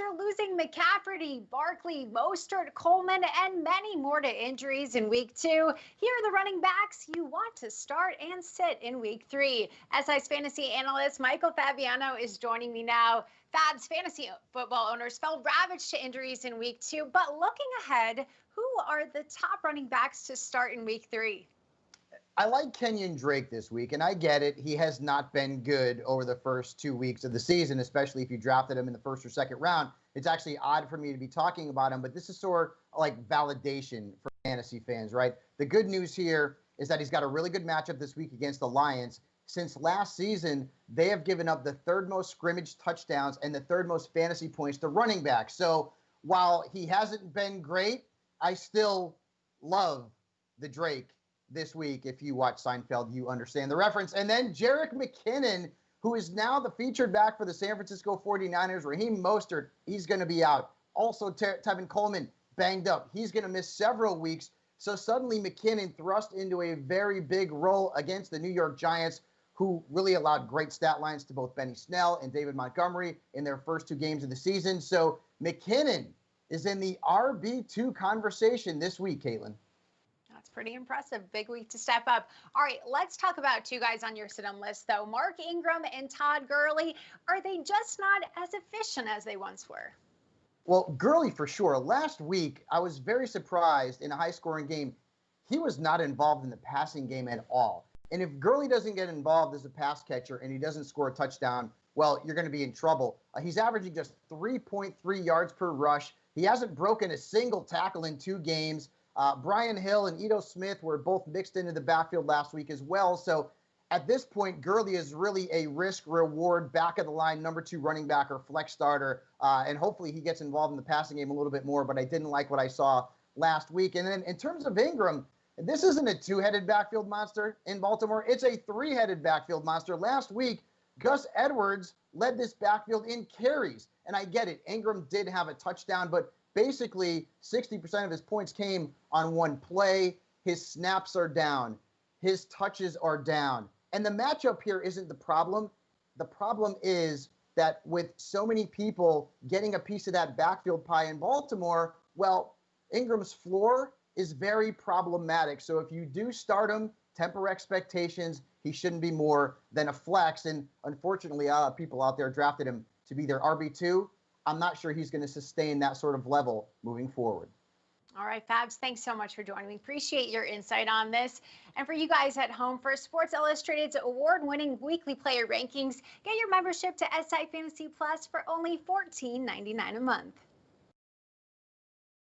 After losing McCafferty, Barkley, Mostert, Coleman, and many more to injuries in week 2, here are the running backs you want to start and sit in week 3. SI's fantasy analyst Michael Fabiano is joining me now. Fab's fantasy football owners fell ravaged to injuries in week 2, but looking ahead, who are the top running backs to start in week 3? I like Kenyon Drake this week, and I get it. He has not been good over the first 2 weeks of the season, especially if you drafted him in the first or second round. It's actually odd for me to be talking about him, but this is sort of like validation for fantasy fans, right? The good news here is that he's got a really good matchup this week against the Lions. Since last season, they have given up the third most scrimmage touchdowns and the third most fantasy points to running backs. So while he hasn't been great, I still love the Drake this week. If you watch Seinfeld, you understand the reference. And then Jerick McKinnon, who is now the featured back for the San Francisco 49ers. Raheem Mostert, he's going to be out. Also, Tevin Coleman, banged up. He's going to miss several weeks. So suddenly McKinnon thrust into a very big role against the New York Giants, who really allowed great stat lines to both Benny Snell and David Montgomery in their first 2 games of the season. So McKinnon is in the RB2 conversation this week, Kaitlin. That's pretty impressive. Big week to step up. All right, let's talk about 2 guys on your sit-em list, though. Mark Ingram and Todd Gurley. Are they just not as efficient as they once were? Well, Gurley for sure. Last week, I was very surprised in a high-scoring game. He was not involved in the passing game at all. And if Gurley doesn't get involved as a pass catcher and he doesn't score a touchdown, well, you're going to be in trouble. He's averaging just 3.3 yards per rush. He hasn't broken a single tackle in 2 games. Brian Hill and Ito Smith were both mixed into the backfield last week as well. So at this point, Gurley is really a risk-reward back of the line number 2 running back or flex starter. And hopefully he gets involved in the passing game a little bit more, but I didn't like what I saw last week. And then in terms of Ingram, this isn't a 2-headed backfield monster in Baltimore. It's a 3-headed backfield monster. Last week, Gus Edwards led this backfield in carries. And I get it. Ingram did have a touchdown, but basically 60% of his points came on 1 play. His snaps are down. His touches are down. And the matchup here isn't the problem. The problem is that with so many people getting a piece of that backfield pie in Baltimore, well, Ingram's floor is very problematic. So if you do start him, temper expectations. He shouldn't be more than a flex. And unfortunately, people out there drafted him to be their RB2. I'm not sure he's going to sustain that sort of level moving forward. All right, Fabs, thanks so much for joining me. Appreciate your insight on this. And for you guys at home, for Sports Illustrated's award-winning weekly player rankings, get your membership to SI Fantasy Plus for only $14.99 a month.